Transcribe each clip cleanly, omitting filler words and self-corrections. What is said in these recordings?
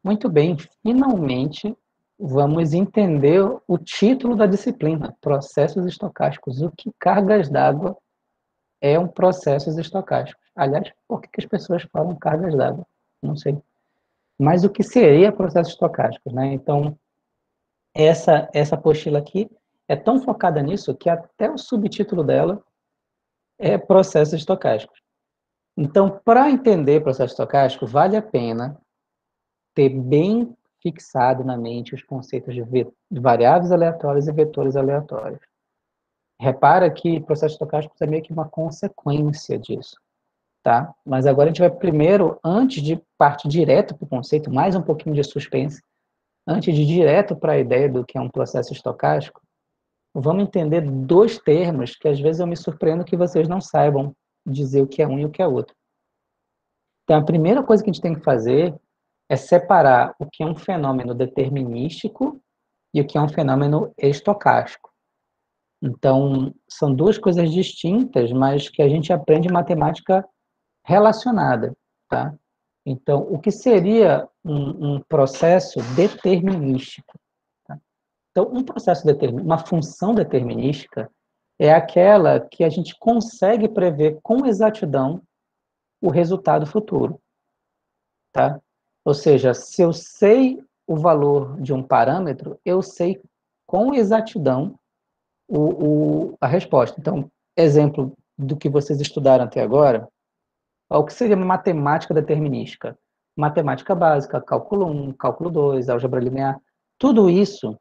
Muito bem, finalmente vamos entender o título da disciplina, processos estocásticos. O que cargas d'água é um processos estocásticos. Aliás, por que as pessoas falam cargas d'água? Não sei. Mas o que seria processos estocásticos, né? Então, essa apostila aqui é tão focada nisso que até o subtítulo dela é processos estocásticos. Então, para entender processo estocástico, vale a pena ter bem fixado na mente os conceitos de variáveis aleatórias e vetores aleatórios. Repara que processo estocástico é meio que uma consequência disso, tá? Mas agora a gente vai primeiro, antes de partir direto para o conceito, mais um pouquinho de suspense, antes de ir direto para a ideia do que é um processo estocástico, vamos entender dois termos que às vezes eu me surpreendo que vocês não saibam dizer o que é um e o que é outro. Então, a primeira coisa que a gente tem que fazer é separar o que é um fenômeno determinístico e o que é um fenômeno estocástico. Então, são duas coisas distintas, mas que a gente aprende matemática relacionada, tá? Então, o que seria um processo determinístico? Tá? Então, um processo uma função determinística é aquela que a gente consegue prever com exatidão o resultado futuro, tá? Ou seja, se eu sei o valor de um parâmetro, eu sei com exatidão a resposta. Então, exemplo do que vocês estudaram até agora, o que seria matemática determinística? Matemática básica, cálculo 1, cálculo 2, álgebra linear, tudo isso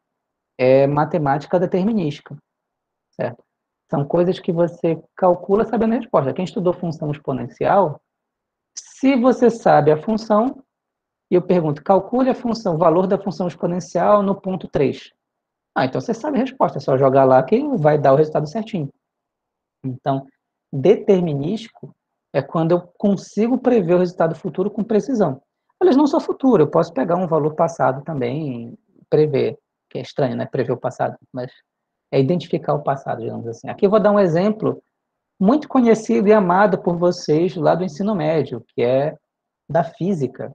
é matemática determinística, certo? São coisas que você calcula sabendo a resposta. Quem estudou função exponencial, se você sabe a função, e eu pergunto, calcule a função, o valor da função exponencial no ponto 3. Ah, então você sabe a resposta, é só jogar lá que vai dar o resultado certinho. Então, determinístico é quando eu consigo prever o resultado futuro com precisão. Aliás, não só futuro, eu posso pegar um valor passado também e prever, que é estranho, né? Prever o passado, mas é identificar o passado, digamos assim. Aqui eu vou dar um exemplo muito conhecido e amado por vocês lá do ensino médio, que é da física,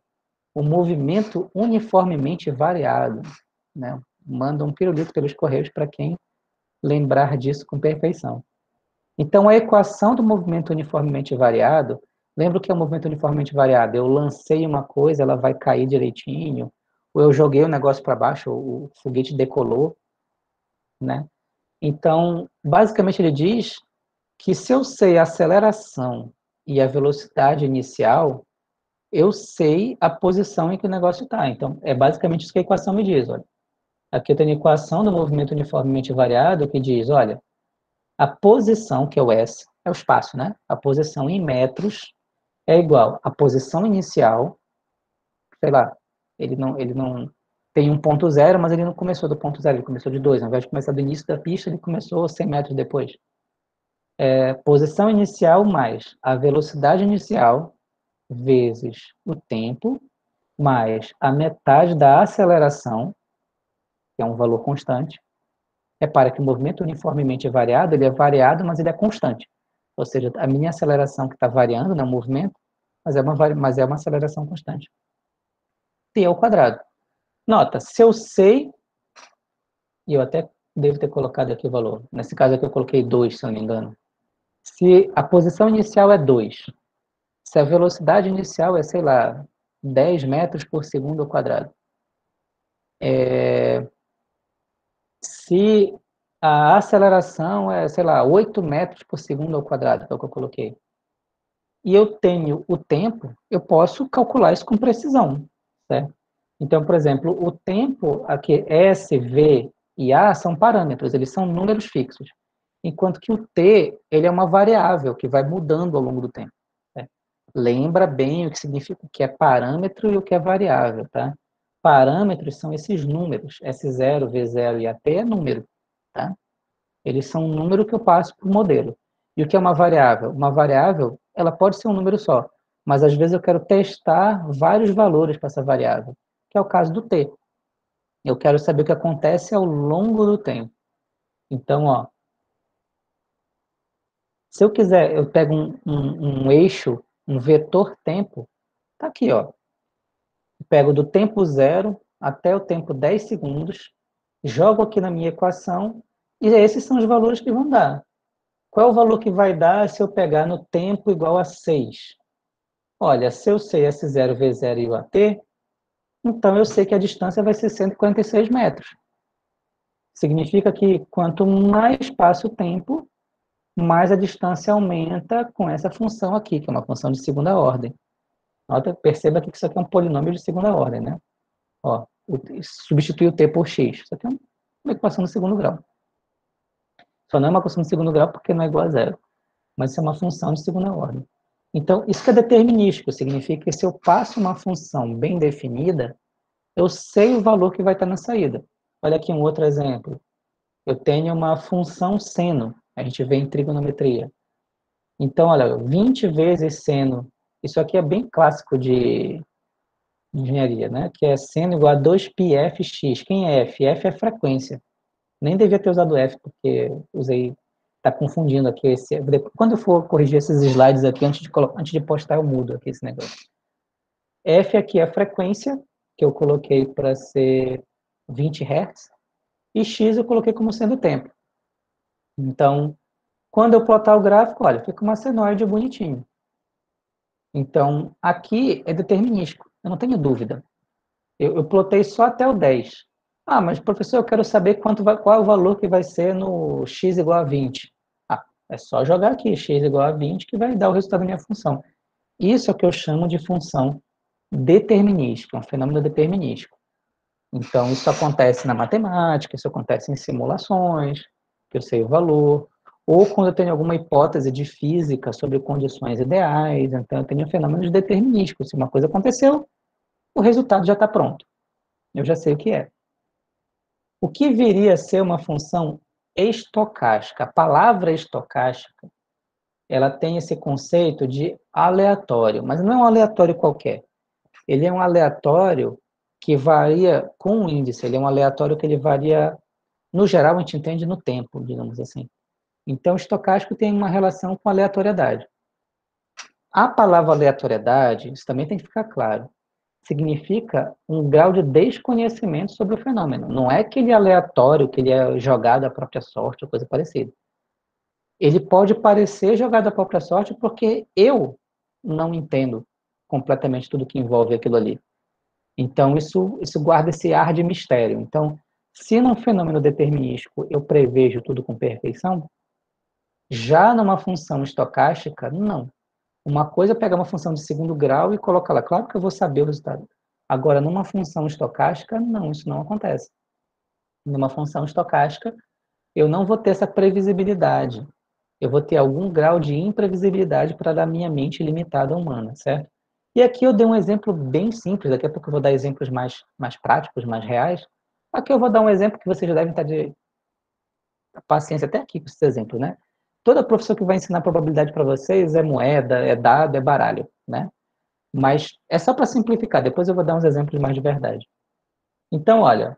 o movimento uniformemente variado, né? Manda um pirulito pelos correios para quem lembrar disso com perfeição. Então, a equação do movimento uniformemente variado, lembra o que é o movimento uniformemente variado? Eu lancei uma coisa, ela vai cair direitinho, ou eu joguei o negócio para baixo, o foguete decolou, né? Então, basicamente ele diz que se eu sei a aceleração e a velocidade inicial, eu sei a posição em que o negócio está. Então, é basicamente isso que a equação me diz. Olha. Aqui eu tenho a equação do movimento uniformemente variado que diz, olha, a posição, que é o S, é o espaço, né? A posição em metros é igual à posição inicial, sei lá, ele não tem um ponto zero, mas ele não começou do ponto zero, ele começou de 2. Ao invés de começar do início da pista, ele começou 100 metros depois. Posição inicial mais a velocidade inicial vezes o tempo mais a metade da aceleração, que é um valor constante. Repara que o movimento uniformemente variado, ele é variado, mas ele é constante. Ou seja, a minha aceleração que está variando, né, o movimento, mas é uma aceleração constante. T ao quadrado. Nota, se eu sei, e eu até devo ter colocado aqui o valor, nesse caso aqui eu coloquei 2, se eu não me engano. Se a posição inicial é 2, se a velocidade inicial é, sei lá, 10 metros por segundo ao quadrado, se a aceleração é, sei lá, 8 metros por segundo ao quadrado, que é o que eu coloquei, e eu tenho o tempo, eu posso calcular isso com precisão, certo? Então, por exemplo, o tempo, aqui S, V e A são parâmetros, eles são números fixos, enquanto que o T, ele é uma variável que vai mudando ao longo do tempo. Né? Lembra bem o que significa o que é parâmetro e o que é variável, tá? Parâmetros são esses números, S0, V0 e AT é número, tá? Eles são um número que eu passo para o modelo. E o que é uma variável? Uma variável, ela pode ser um número só, mas às vezes eu quero testar vários valores para essa variável, que é o caso do t. Eu quero saber o que acontece ao longo do tempo. Então, ó, se eu quiser, eu pego um eixo, um vetor tempo, tá aqui, ó. Pego do tempo 0 até o tempo 10 segundos, jogo aqui na minha equação, e esses são os valores que vão dar. Qual é o valor que vai dar se eu pegar no tempo igual a 6? Olha, se eu sei S0, V0 e o AT, então eu sei que a distância vai ser 146 metros. Significa que quanto mais passa o tempo, mais a distância aumenta com essa função aqui, que é uma função de segunda ordem. Nota, perceba aqui que isso aqui é um polinômio de segunda ordem, né? Ó, substitui o t por x. Isso aqui é uma equação de segundo grau. Só não é uma equação de segundo grau porque não é igual a zero, mas isso é uma função de segunda ordem. Então, isso que é determinístico, significa que se eu passo uma função bem definida, eu sei o valor que vai estar na saída. Olha aqui um outro exemplo. Eu tenho uma função seno, a gente vê em trigonometria. Então, olha, 20 vezes seno, isso aqui é bem clássico de engenharia, né? Que é seno igual a 2πfx. Quem é f? F é frequência. Nem devia ter usado f, porque usei, tá confundindo aqui. Quando eu for corrigir esses slides aqui, antes de postar, eu mudo aqui esse negócio. F aqui é a frequência, que eu coloquei para ser 20 Hz, e x eu coloquei como sendo o tempo. Então, quando eu plotar o gráfico, olha, fica uma senoide bonitinho. Então, aqui é determinístico, eu não tenho dúvida. Eu plotei só até o 10. Ah, mas professor, eu quero saber qual é o valor que vai ser no x igual a 20. Ah, é só jogar aqui, x igual a 20, que vai dar o resultado da minha função. Isso é o que eu chamo de função determinística, um fenômeno determinístico. Então, isso acontece na matemática, isso acontece em simulações, que eu sei o valor, ou quando eu tenho alguma hipótese de física sobre condições ideais, então eu tenho fenômenos determinísticos. Se uma coisa aconteceu, o resultado já está pronto. Eu já sei o que é. O que viria a ser uma função estocástica? A palavra estocástica, ela tem esse conceito de aleatório, mas não é um aleatório qualquer. Ele é um aleatório que varia com o índice, ele é um aleatório que ele varia, no geral, a gente entende no tempo, digamos assim. Então, estocástico tem uma relação com aleatoriedade. A palavra aleatoriedade, isso também tem que ficar claro, significa um grau de desconhecimento sobre o fenômeno. Não é que ele é aleatório, que ele é jogado à própria sorte ou coisa parecida. Ele pode parecer jogado à própria sorte porque eu não entendo completamente tudo que envolve aquilo ali. Então, isso guarda esse ar de mistério. Então, se num fenômeno determinístico eu prevejo tudo com perfeição, já numa função estocástica, não. Uma coisa é pegar uma função de segundo grau e colocar lá. Claro que eu vou saber o resultado. Agora, numa função estocástica, não, isso não acontece. Numa função estocástica, eu não vou ter essa previsibilidade. Eu vou ter algum grau de imprevisibilidade para dar minha mente limitada humana, certo? E aqui eu dei um exemplo bem simples, daqui a pouco eu vou dar exemplos mais práticos, mais reais. Aqui eu vou dar um exemplo que vocês já devem estar de paciência até aqui com esse exemplo, né? Toda professor que vai ensinar probabilidade para vocês é moeda, é dado, é baralho, né? Mas é só para simplificar, depois eu vou dar uns exemplos mais de verdade. Então, olha,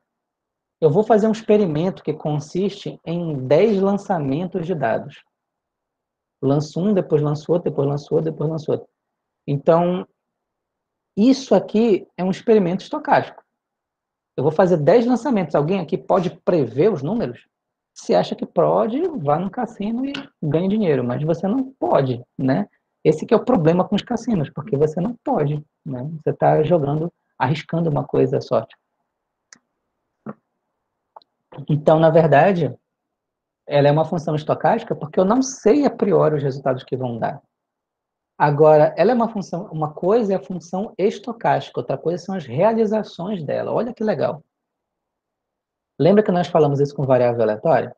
eu vou fazer um experimento que consiste em 10 lançamentos de dados. Lanço um, depois lanço outro, depois lanço outro, depois lanço outro. Então, isso aqui é um experimento estocástico. Eu vou fazer 10 lançamentos. Alguém aqui pode prever os números? Se acha que pode, vá no cassino e ganhe dinheiro, mas você não pode, né? Esse que é o problema com os cassinos, porque você não pode, né? Você está jogando, arriscando uma coisa à sorte. Então, na verdade, ela é uma função estocástica porque eu não sei a priori os resultados que vão dar. Agora, ela é uma função, uma coisa é a função estocástica, outra coisa são as realizações dela. Olha que legal. Lembra que nós falamos isso com variável aleatória?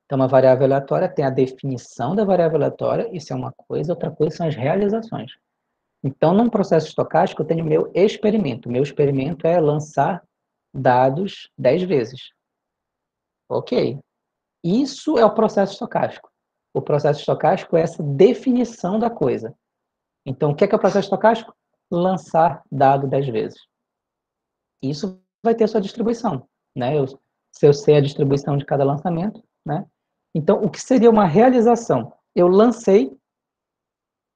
Então, uma variável aleatória tem a definição da variável aleatória, isso é uma coisa, outra coisa são as realizações. Então, num processo estocástico, eu tenho meu experimento. Meu experimento é lançar dados 10 vezes. Ok. Isso é o processo estocástico. O processo estocástico é essa definição da coisa. Então, o que é o processo estocástico? Lançar dado 10 vezes. Isso vai ter a sua distribuição, né? Se eu sei a distribuição de cada lançamento, né? Então, o que seria uma realização? Eu lancei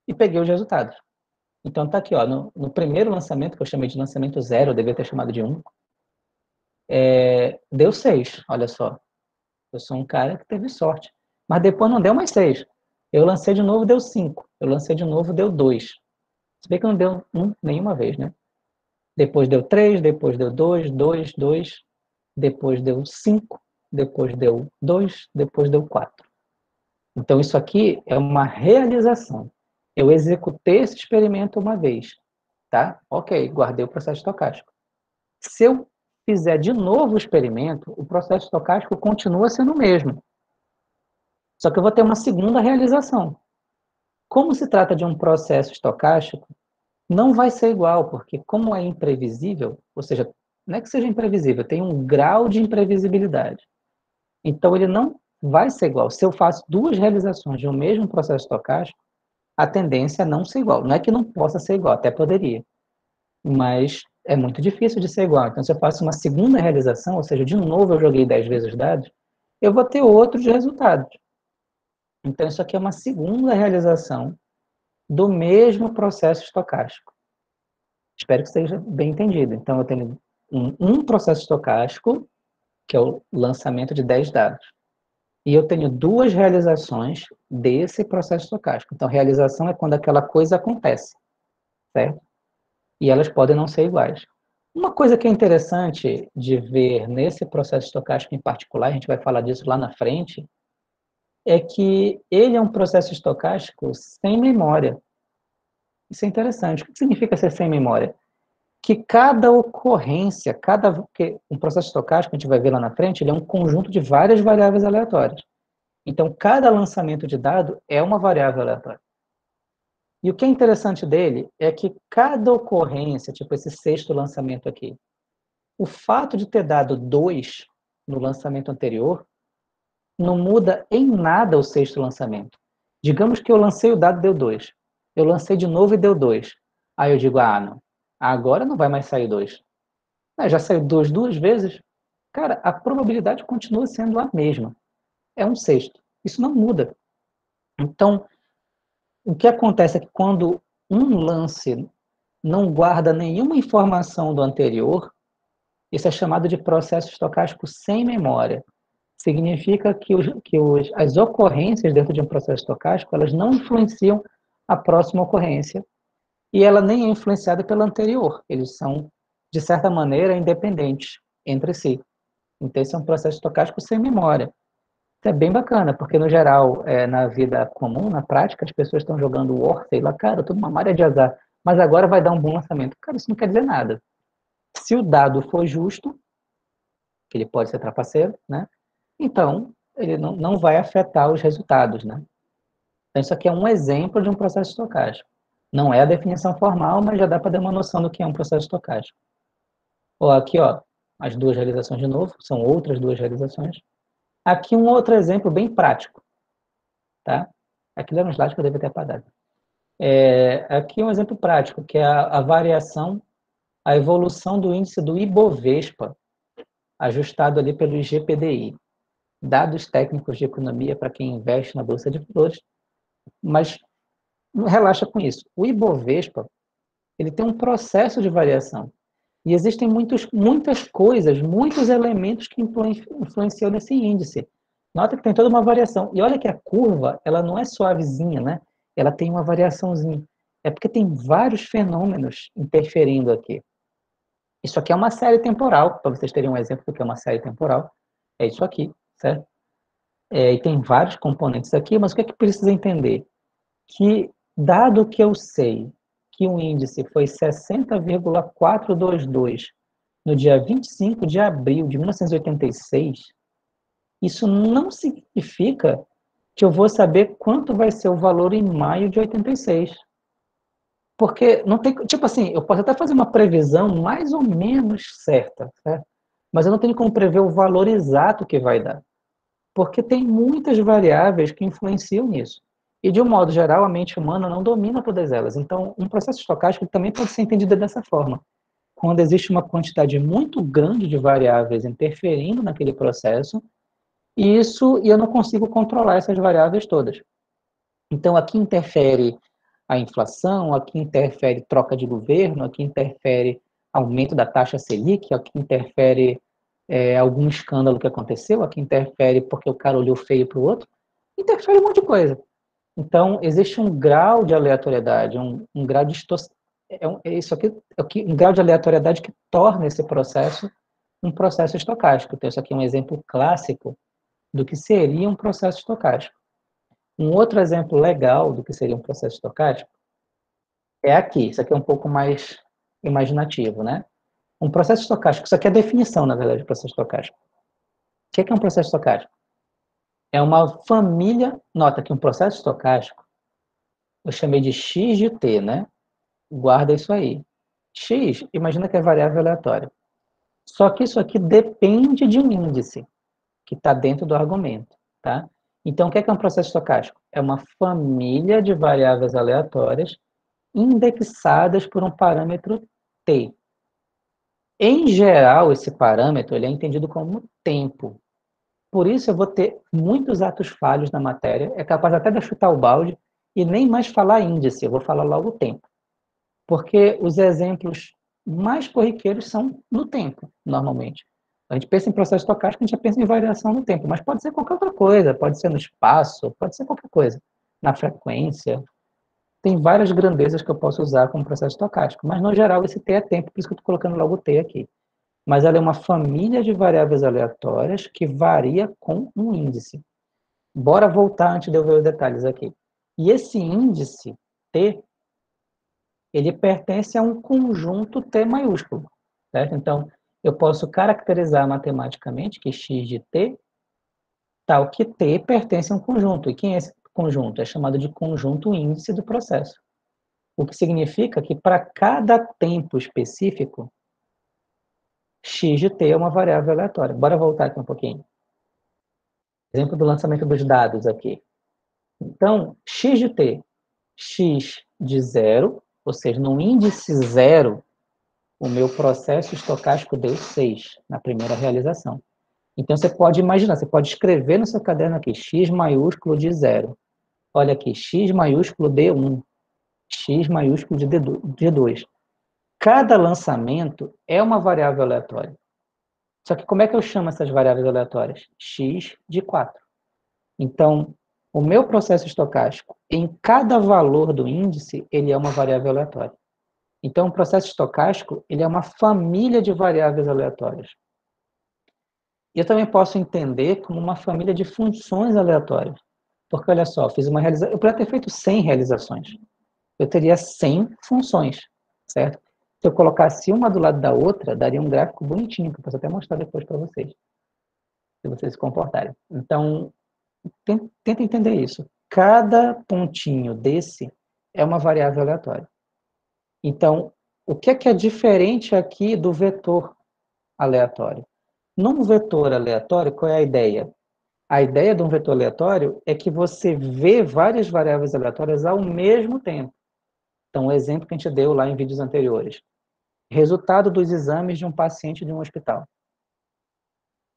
e peguei os resultados. Então tá aqui, ó, no primeiro lançamento, que eu chamei de lançamento 0, eu devia ter chamado de 1, deu 6, olha só. Eu sou um cara que teve sorte. Mas depois não deu mais 6. Eu lancei de novo, deu 5. Eu lancei de novo, deu 2. Se bem que não deu nenhuma vez, né? Depois deu 3, depois deu 2, 2, 2. Depois deu 5, depois deu 2, depois deu 4. Então, isso aqui é uma realização. Eu executei esse experimento uma vez, tá? Ok, guardei o processo estocástico. Se eu fizer de novo o experimento, o processo estocástico continua sendo o mesmo. Só que eu vou ter uma segunda realização. Como se trata de um processo estocástico, não vai ser igual, porque como é imprevisível, ou seja, não é que seja imprevisível, tem um grau de imprevisibilidade. Então, ele não vai ser igual. Se eu faço duas realizações de um mesmo processo estocástico, a tendência é não ser igual. Não é que não possa ser igual, até poderia, mas é muito difícil de ser igual. Então, se eu faço uma segunda realização, ou seja, de novo eu joguei 10 vezes os dados, eu vou ter outros resultados. Então, isso aqui é uma segunda realização do mesmo processo estocástico. Espero que seja bem entendido. Então, eu tenho um processo estocástico, que é o lançamento de 10 dados. E eu tenho duas realizações desse processo estocástico. Então, realização é quando aquela coisa acontece, certo? E elas podem não ser iguais. Uma coisa que é interessante de ver nesse processo estocástico em particular, a gente vai falar disso lá na frente, é que ele é um processo estocástico sem memória. Isso é interessante. O que significa ser sem memória? Que cada ocorrência, que um processo estocástico, a gente vai ver lá na frente, ele é um conjunto de várias variáveis aleatórias. Então, cada lançamento de dado é uma variável aleatória. E o que é interessante dele é que cada ocorrência, tipo esse sexto lançamento aqui, o fato de ter dado 2 no lançamento anterior, não muda em nada o sexto lançamento. Digamos que eu lancei o dado e deu 2. Eu lancei de novo e deu 2. Aí eu digo, não, agora não vai mais sair 2. Já saiu 2 duas vezes? Cara, a probabilidade continua sendo a mesma. É um sexto. Isso não muda. Então, o que acontece é que quando um lance não guarda nenhuma informação do anterior, isso é chamado de processo estocástico sem memória. Significa que, as ocorrências dentro de um processo estocástico, elas não influenciam a próxima ocorrência e ela nem é influenciada pela anterior. Eles são, de certa maneira, independentes entre si. Então, esse é um processo estocástico sem memória. Isso é bem bacana, porque, no geral, na vida comum, na prática, as pessoas estão jogando War, sei lá, cara, eu tô numa área de azar, mas agora vai dar um bom lançamento. Cara, isso não quer dizer nada. Se o dado for justo, que ele pode ser trapaceiro, né? Então, ele não vai afetar os resultados, né? Então, isso aqui é um exemplo de um processo estocástico. Não é a definição formal, mas já dá para dar uma noção do que é um processo estocástico. Aqui, as duas realizações de novo, são outras duas realizações. Aqui um outro exemplo bem prático, tá? Aqui era um slide que eu devia ter apagado. Aqui um exemplo prático, que é a variação, a evolução do índice do Ibovespa, ajustado ali pelo IGPDI. Dados técnicos de economia para quem investe na Bolsa de Valores, mas relaxa com isso. O Ibovespa, ele tem um processo de variação. E existem muitas coisas, muitos elementos que influenciam nesse índice. Nota que tem toda uma variação. E olha que a curva, ela não é suavezinha, né? Ela tem uma variaçãozinha. É porque tem vários fenômenos interferindo aqui. Isso aqui é uma série temporal, para vocês terem um exemplo do que é uma série temporal. É isso aqui, certo? E tem vários componentes aqui, mas o que é que precisa entender? Que, dado que eu sei que o índice foi 60,422 no dia 25 de abril de 1986, isso não significa que eu vou saber quanto vai ser o valor em maio de 86. Porque não tem, tipo assim, eu posso até fazer uma previsão mais ou menos certa, certo? Mas eu não tenho como prever o valor exato que vai dar. Porque tem muitas variáveis que influenciam nisso. E, de um modo geral, a mente humana não domina todas elas. Então, um processo estocástico também pode ser entendido dessa forma. Quando existe uma quantidade muito grande de variáveis interferindo naquele processo, e eu não consigo controlar essas variáveis todas. Então, aqui interfere a inflação, aqui interfere troca de governo, aqui interfere aumento da taxa Selic, aqui interfere algum escândalo que aconteceu, aqui interfere porque o cara olhou feio para o outro, interfere um monte de coisa. Então, existe um grau de aleatoriedade, um grau de isso aqui, um grau de aleatoriedade que torna esse processo um processo estocástico. Então, isso aqui é um exemplo clássico do que seria um processo estocástico. Um outro exemplo legal do que seria um processo estocástico é aqui. Isso aqui é um pouco mais imaginativo, né? Um processo estocástico, isso aqui é a definição, na verdade, de processo estocástico. O que é um processo estocástico? É uma família, nota que um processo estocástico, eu chamei de X de T, né? Guarda isso aí. X, imagina que é variável aleatória. Só que isso aqui depende de um índice que está dentro do argumento, tá? Então, o que é um processo estocástico? É uma família de variáveis aleatórias indexadas por um parâmetro T. Em geral, esse parâmetro ele é entendido como tempo. Por isso, eu vou ter muitos atos falhos na matéria, é capaz até de chutar o balde e nem mais falar índice, eu vou falar logo tempo. Porque os exemplos mais corriqueiros são no tempo, normalmente. A gente pensa em processo estocástico, a gente já pensa em variação no tempo, mas pode ser qualquer outra coisa, pode ser no espaço, pode ser qualquer coisa, na frequência. Tem várias grandezas que eu posso usar como processo estocástico, mas no geral esse T é tempo, por isso que eu estou colocando logo o T aqui. Mas ela é uma família de variáveis aleatórias que varia com um índice. Bora voltar antes de eu ver os detalhes aqui. E esse índice T, ele pertence a um conjunto T maiúsculo, certo? Então, eu posso caracterizar matematicamente que x de t, tal que t pertence a um conjunto. E quem é esse conjunto? É chamado de conjunto índice do processo. O que significa que para cada tempo específico, x de t é uma variável aleatória. Bora voltar aqui um pouquinho. Exemplo do lançamento dos dados aqui. Então, x de t, x de zero, ou seja, no índice zero, o meu processo estocástico deu 6 na primeira realização. Então, você pode imaginar, você pode escrever no seu caderno aqui, x maiúsculo de 0. Olha aqui, x maiúsculo de 1, x maiúsculo de 2. Cada lançamento é uma variável aleatória. Só que como é que eu chamo essas variáveis aleatórias? X de 4. Então, o meu processo estocástico, em cada valor do índice, ele é uma variável aleatória. Então, o processo estocástico, ele é uma família de variáveis aleatórias. E eu também posso entender como uma família de funções aleatórias. Porque, olha só, fiz uma realização, eu poderia ter feito 100 realizações. Eu teria 100 funções, certo? Se eu colocasse uma do lado da outra, daria um gráfico bonitinho, que eu posso até mostrar depois para vocês, se vocês se comportarem. Então, tenta entender isso. Cada pontinho desse é uma variável aleatória. Então, o que é diferente aqui do vetor aleatório? Num vetor aleatório, qual é a ideia? A ideia de um vetor aleatório é que você vê várias variáveis aleatórias ao mesmo tempo. Então, o exemplo que a gente deu lá em vídeos anteriores. Resultado dos exames de um paciente de um hospital.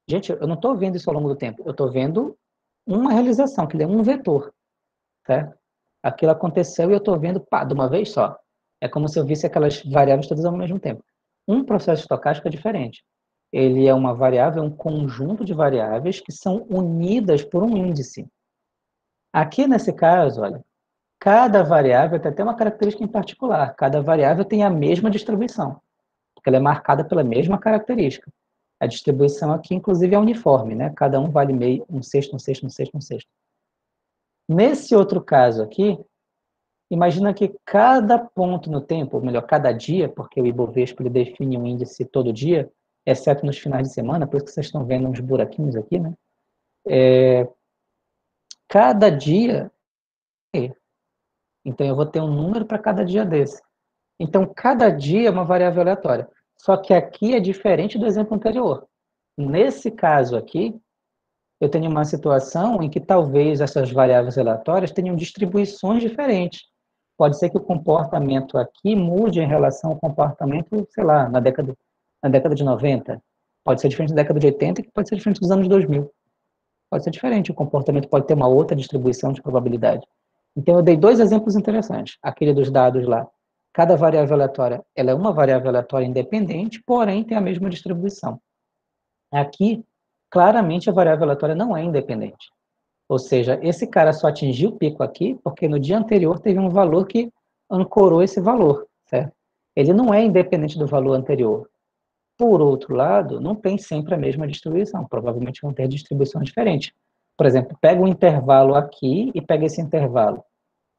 Gente, eu não estou vendo isso ao longo do tempo. Eu estou vendo uma realização, que é um vetor. Certo? Aquilo aconteceu e eu estou vendo, pá, de uma vez só. É como se eu visse aquelas variáveis todas ao mesmo tempo. Um processo estocástico é diferente. Ele é uma variável, um conjunto de variáveis que são unidas por um índice. Aqui, nesse caso, olha, cada variável tem até uma característica em particular. Cada variável tem a mesma distribuição, porque ela é marcada pela mesma característica. A distribuição aqui, inclusive, é uniforme, né? Cada um vale meio, um sexto, um sexto, um sexto, um sexto. Nesse outro caso aqui, imagina que cada ponto no tempo, ou melhor, cada dia, porque o Ibovespa ele define um índice todo dia, exceto nos finais de semana, por isso que vocês estão vendo uns buraquinhos aqui, né? Cada dia, então eu vou ter um número para cada dia desse. Então, cada dia é uma variável aleatória. Só que aqui é diferente do exemplo anterior. Nesse caso aqui, eu tenho uma situação em que talvez essas variáveis aleatórias tenham distribuições diferentes. Pode ser que o comportamento aqui mude em relação ao comportamento, sei lá, na década de 90. Pode ser diferente da década de 80, que pode ser diferente dos anos 2000. Pode ser diferente, o comportamento pode ter uma outra distribuição de probabilidade. Então, eu dei dois exemplos interessantes. Aquele dos dados lá. Cada variável aleatória, ela é uma variável aleatória independente, porém tem a mesma distribuição. Aqui, claramente, a variável aleatória não é independente. Ou seja, esse cara só atingiu o pico aqui porque no dia anterior teve um valor que ancorou esse valor, certo? Ele não é independente do valor anterior. Por outro lado, não tem sempre a mesma distribuição. Provavelmente vão ter distribuições diferentes. Por exemplo, pega um intervalo aqui e pega esse intervalo.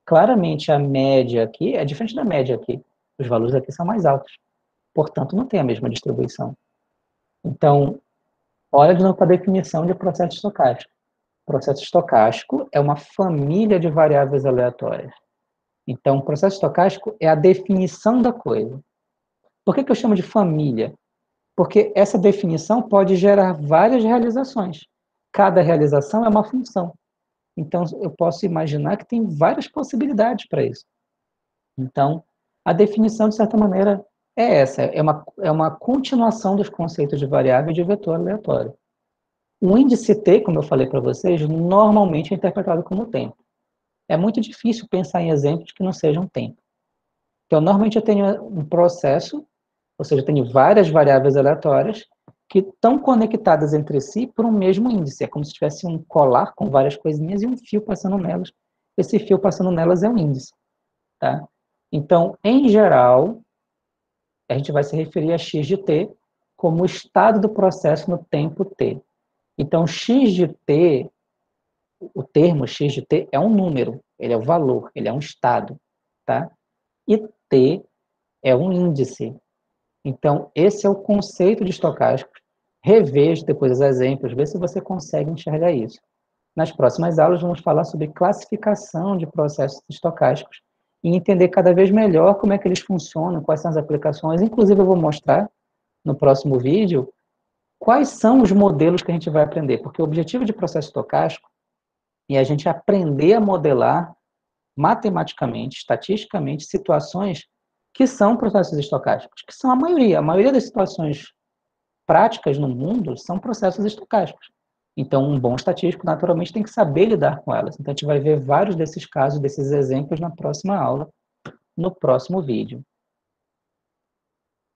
Claramente, a média aqui é diferente da média aqui. Os valores aqui são mais altos. Portanto, não tem a mesma distribuição. Então, olha de novo para a definição de processo estocástico. Processo estocástico é uma família de variáveis aleatórias. Então, o processo estocástico é a definição da coisa. Por que eu chamo de família? Porque essa definição pode gerar várias realizações. Cada realização é uma função. Então, eu posso imaginar que tem várias possibilidades para isso. Então, a definição, de certa maneira, é essa. É uma continuação dos conceitos de variável e de vetor aleatório. O índice T, como eu falei para vocês, normalmente é interpretado como tempo. É muito difícil pensar em exemplos que não sejam tempo. Então, normalmente eu tenho um processo, ou seja, eu tenho várias variáveis aleatórias que estão conectadas entre si por um mesmo índice. É como se tivesse um colar com várias coisinhas e um fio passando nelas. Esse fio passando nelas é um índice. Tá? Então, em geral, a gente vai se referir a x de t como o estado do processo no tempo t. Então, x de t, o termo x de t é um número, ele é o valor, ele é um estado, tá? E t é um índice. Então, esse é o conceito de estocástico. Reveja depois os exemplos, vê se você consegue enxergar isso. Nas próximas aulas, vamos falar sobre classificação de processos estocásticos e entender cada vez melhor como é que eles funcionam, quais são as aplicações. Inclusive, eu vou mostrar no próximo vídeo quais são os modelos que a gente vai aprender, porque o objetivo de processo estocástico é a gente aprender a modelar matematicamente, estatisticamente, situações que são processos estocásticos, que são a maioria. A maioria das situações práticas no mundo são processos estocásticos. Então, um bom estatístico, naturalmente, tem que saber lidar com elas. Então, a gente vai ver vários desses casos, desses exemplos na próxima aula, no próximo vídeo.